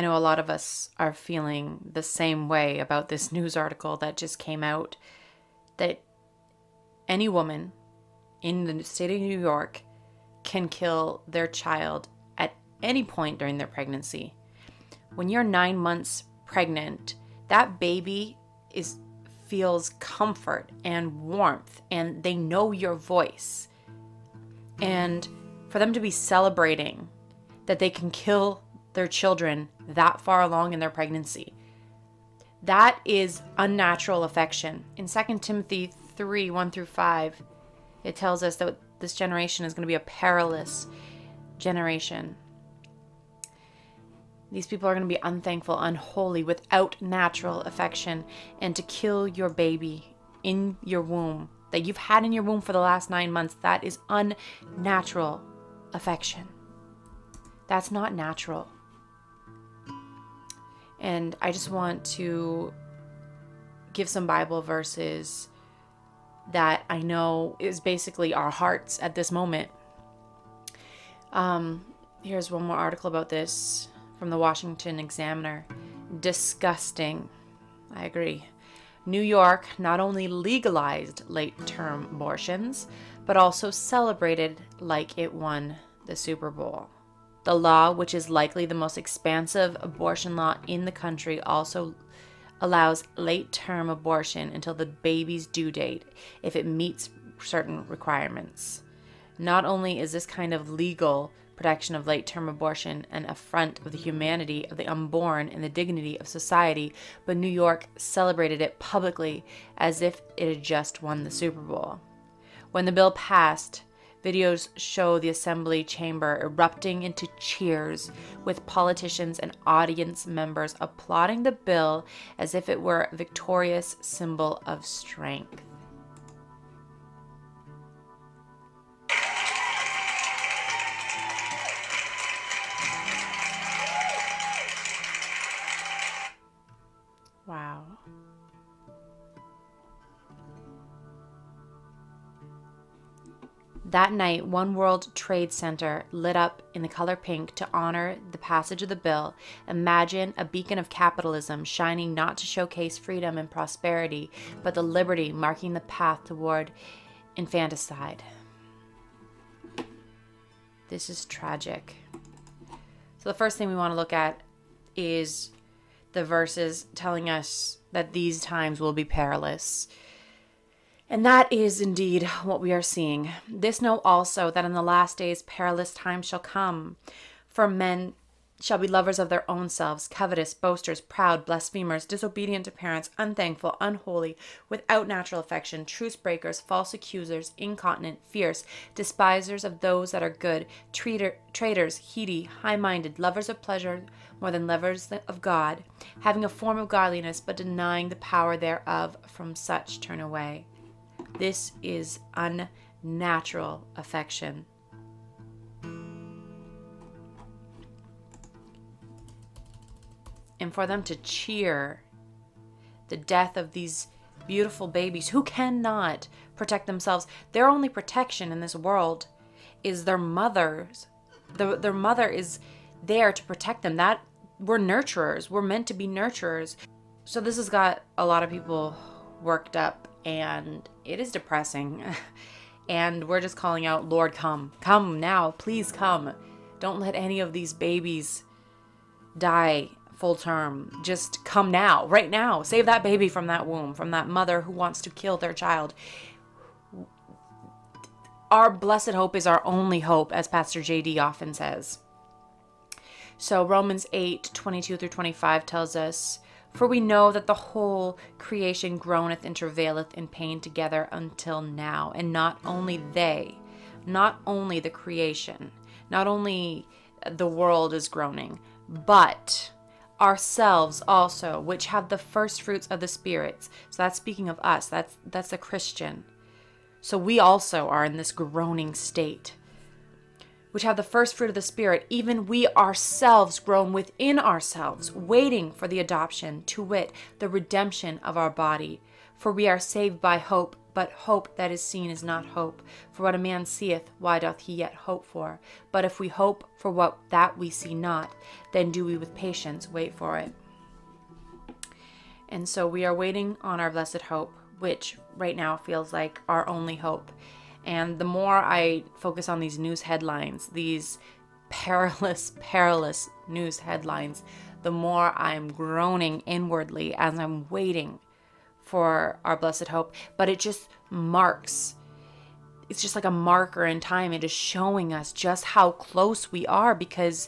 I know a lot of us are feeling the same way about this news article that just came out, that any woman in the state of New York can kill their child at any point during their pregnancy. When you're 9 months pregnant, that baby feels comfort and warmth, and they know your voice. And for them to be celebrating that they can kill their children that far along in their pregnancy, that is unnatural affection. In 2 Timothy 3, 1 through 5, it tells us that this generation is going to be a perilous generation. These people are going to be unthankful, unholy, without natural affection. And to kill your baby in your womb, that you've had in your womb for the last 9 months, that is unnatural affection. That's not natural. And I just want to give some Bible verses that I know is basically our hearts at this moment. Here's one more article about this from the Washington Examiner. Disgusting. I agree. New York not only legalized late-term abortions, but also celebrated like it won the Super Bowl. The law, which is likely the most expansive abortion law in the country, also allows late-term abortion until the baby's due date if it meets certain requirements. Not only is this kind of legal protection of late-term abortion an affront of the humanity of the unborn and the dignity of society, but New York celebrated it publicly as if it had just won the Super Bowl. When the bill passed, videos show the assembly chamber erupting into cheers, with politicians and audience members applauding the bill as if it were a victorious symbol of strength. Wow. That night, One World Trade Center lit up in the color pink to honor the passage of the bill. Imagine a beacon of capitalism shining not to showcase freedom and prosperity, but the liberty marking the path toward infanticide. This is tragic. So the first thing we want to look at is the verses telling us that these times will be perilous. And that is indeed what we are seeing. This know also that in the last days perilous times shall come. For men shall be lovers of their own selves, covetous, boasters, proud, blasphemers, disobedient to parents, unthankful, unholy, without natural affection, truce breakers, false accusers, incontinent, fierce, despisers of those that are good, traitors, heady, high-minded, lovers of pleasure more than lovers of God, having a form of godliness, but denying the power thereof. From such turn away. This is unnatural affection. And for them to cheer the death of these beautiful babies who cannot protect themselves, their only protection in this world is their mothers. Their mother is there to protect them. That we're nurturers. We're meant to be nurturers. So this has got a lot of people worked up, and it is depressing. And we're just calling out, Lord, come. Come now. Please come. Don't let any of these babies die full term. Just come now. Right now. Save that baby from that womb, from that mother who wants to kill their child. Our blessed hope is our only hope, as Pastor JD often says. So Romans 8:22 through 25 tells us, for we know that the whole creation groaneth and travaileth in pain together until now. And not only the creation, not only the world is groaning, but ourselves also, which have the first fruits of the spirits. So that's speaking of us. That's a Christian. So we also are in this groaning state, which have the first fruit of the Spirit, even we ourselves groan within ourselves, waiting for the adoption, to wit, the redemption of our body. For we are saved by hope, but hope that is seen is not hope. For what a man seeth, why doth he yet hope for? But if we hope for what that we see not, then do we with patience wait for it. And so we are waiting on our blessed hope, which right now feels like our only hope. And the more I focus on these news headlines, these perilous, perilous news headlines, the more I'm groaning inwardly as I'm waiting for our blessed hope. But it just marks, it's just like a marker in time. It is showing us just how close we are, because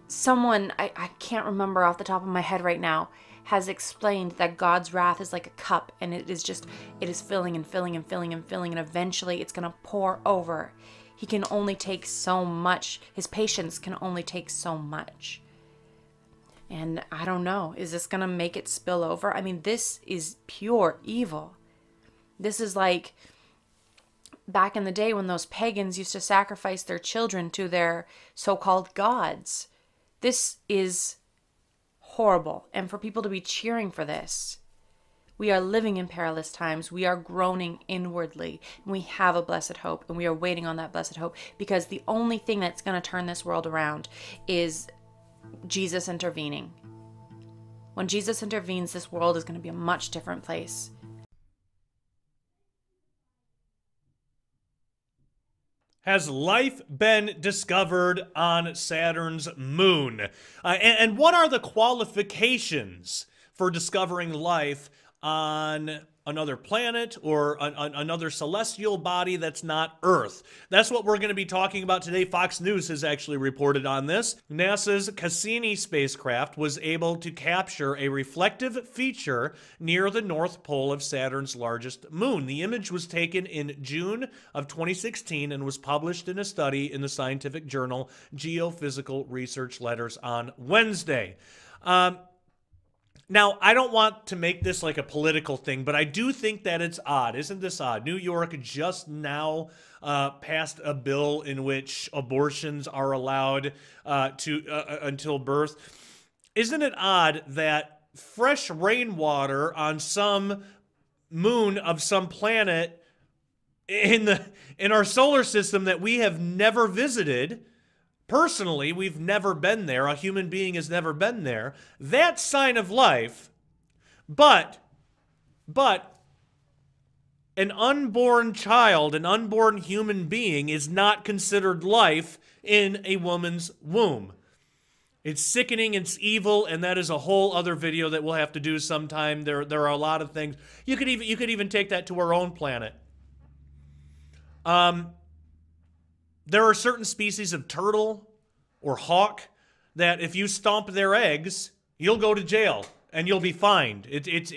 someone, I can't remember off the top of my head right now, has explained that God's wrath is like a cup, and it is filling and filling and filling and filling, and eventually it's going to pour over. He can only take so much. His patience can only take so much. And I don't know, is this going to make it spill over? I mean, this is pure evil. This is like back in the day when those pagans used to sacrifice their children to their so-called gods. This is horrible. And for people to be cheering for this, we are living in perilous times. We are groaning inwardly. And we have a blessed hope. And we are waiting on that blessed hope, because the only thing that's going to turn this world around is Jesus intervening. When Jesus intervenes, this world is going to be a much different place. Has life been discovered on Saturn's moon? And what are the qualifications for discovering life on another planet or another celestial body that's not Earth? That's what we're going to be talking about today. Fox News has actually reported on this. NASA's Cassini spacecraft was able to capture a reflective feature near the North Pole of Saturn's largest moon. The image was taken in June of 2016 and was published in a study in the scientific journal Geophysical Research Letters on Wednesday. Now, I don't want to make this like a political thing, but I do think that it's odd. Isn't this odd? New York just now passed a bill in which abortions are allowed until birth. Isn't it odd that fresh rainwater on some moon of some planet in our solar system that we have never visited? Personally, we've never been there. A human being has never been there. That's sign of life. But an unborn child, an unborn human being, is not considered life in a woman's womb. It's sickening, it's evil, and that is a whole other video that we'll have to do sometime. There are a lot of things. You could even take that to our own planet. There are certain species of turtle or hawk that if you stomp their eggs, you'll go to jail and you'll be fined. It's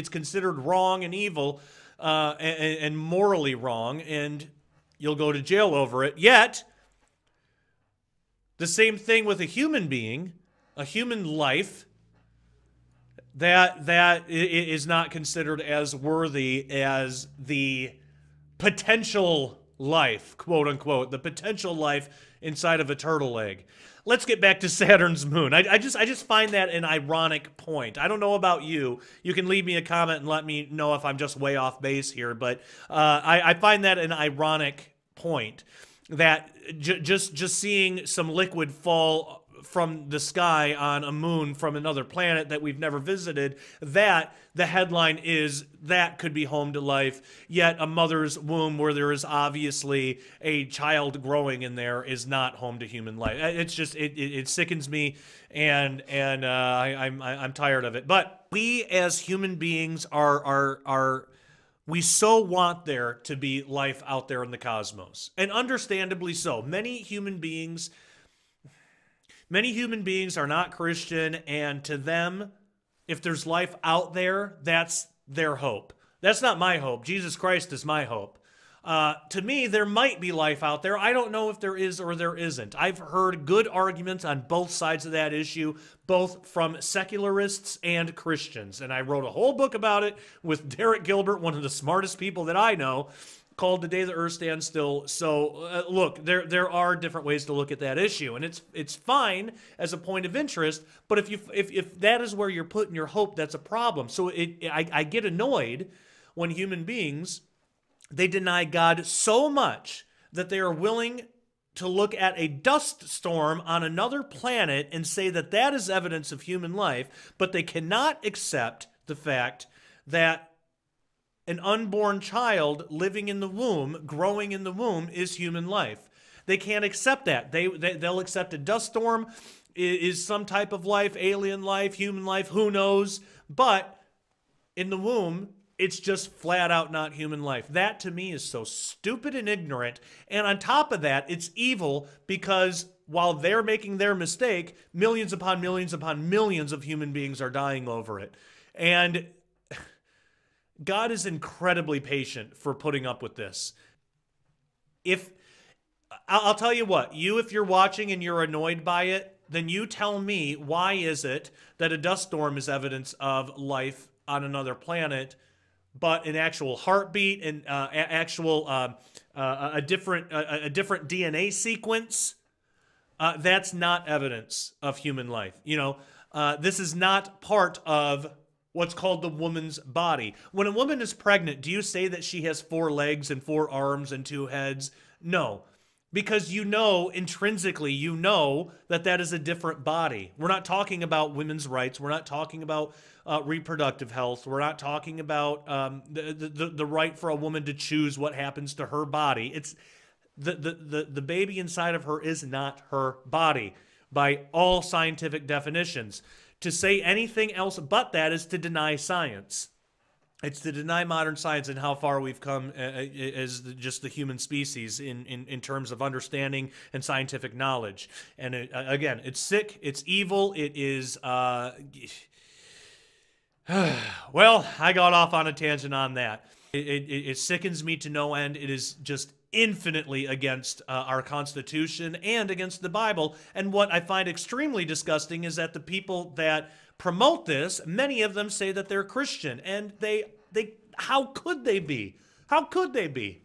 considered wrong and evil and morally wrong, and you'll go to jail over it. Yet, the same thing with a human being, a human life, that is not considered as worthy as the potential life, quote unquote, the potential life inside of a turtle egg. Let's get back to Saturn's moon. I just find that an ironic point. I don't know about you. You can leave me a comment and let me know if I'm just way off base here, but I find that an ironic point, that just seeing some liquid fall from the sky on a moon from another planet that we've never visited, that the headline is that could be home to life, yet a mother's womb where there is obviously a child growing in there is not home to human life. It's just, it sickens me, and I'm tired of it. But we as human beings we so want there to be life out there in the cosmos, and understandably so. Many human beings are not Christian, and to them, if there's life out there, that's their hope. That's not my hope. Jesus Christ is my hope. To me, there might be life out there. I don't know if there is or there isn't. I've heard good arguments on both sides of that issue, both from secularists and Christians. And I wrote a whole book about it with Derek Gilbert, one of the smartest people that I know. called The Day the Earth Stands Still. So look, there are different ways to look at that issue, and it's fine as a point of interest. But if that is where you're putting your hope, that's a problem. So I get annoyed when human beings, they deny God so much that they are willing to look at a dust storm on another planet and say that that is evidence of human life, but they cannot accept the fact that an unborn child living in the womb, growing in the womb, is human life. They can't accept that. They'll accept a dust storm is some type of life, alien life, human life, who knows, but in the womb, it's just flat out not human life. That to me is so stupid and ignorant. And on top of that, it's evil because while they're making their mistake, millions upon millions upon millions of human beings are dying over it. And God is incredibly patient for putting up with this. I'll tell you what, if you're watching and you're annoyed by it, then you tell me, why is it that a dust storm is evidence of life on another planet, but an actual heartbeat and a different DNA sequence, that's not evidence of human life. This is not part of what's called the woman's body. When a woman is pregnant, do you say that she has 4 legs and 4 arms and 2 heads? No. Because intrinsically, that that is a different body. We're not talking about women's rights. We're not talking about reproductive health. We're not talking about the right for a woman to choose what happens to her body. It's the baby inside of her is not her body by all scientific definitions. To say anything else but that is to deny science. It's to deny modern science and how far we've come as just the human species in terms of understanding and scientific knowledge. And again, it's sick, it's evil, it is... well, I got off on a tangent on that. It sickens me to no end. It is just infinitely against our Constitution and against the Bible. And what I find extremely disgusting is that the people that promote this, many of them say that they're Christian, and how could they be? How could they be?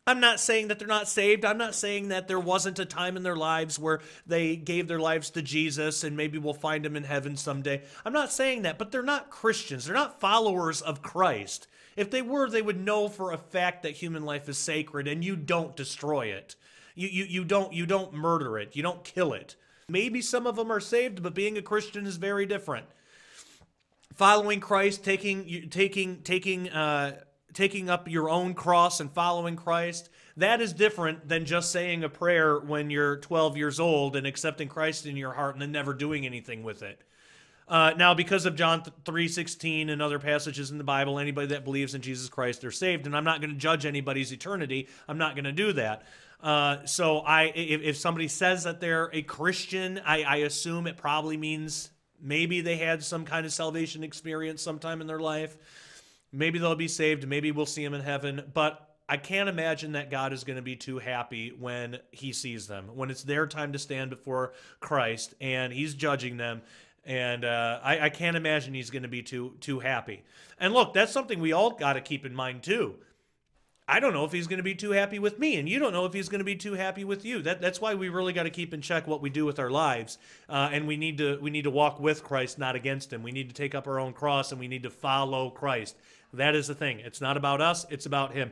I'm not saying that they're not saved. I'm not saying that there wasn't a time in their lives where they gave their lives to Jesus and maybe we'll find them in heaven someday. I'm not saying that, but they're not Christians. They're not followers of Christ. If they were, they would know for a fact that human life is sacred and you don't destroy it. You don't murder it. You don't kill it. Maybe some of them are saved, but being a Christian is very different. Following Christ, taking up your own cross and following Christ, that is different than just saying a prayer when you're 12 years old and accepting Christ in your heart and then never doing anything with it. Now, because of John 3:16 and other passages in the Bible, anybody that believes in Jesus Christ are saved, and I'm not going to judge anybody's eternity. I'm not going to do that. So if somebody says that they're a Christian, I assume it probably means maybe they had some kind of salvation experience sometime in their life. Maybe they'll be saved. Maybe we'll see them in heaven. But I can't imagine that God is going to be too happy when he sees them, when it's their time to stand before Christ and he's judging them. And I can't imagine he's going to be too happy. And look, that's something we all got to keep in mind too. I don't know if he's going to be too happy with me, and you don't know if he's going to be too happy with you. That's why we really got to keep in check what we do with our lives, and we need to walk with Christ, not against him. We need to take up our own cross, and we need to follow Christ. That is the thing. It's not about us. It's about him.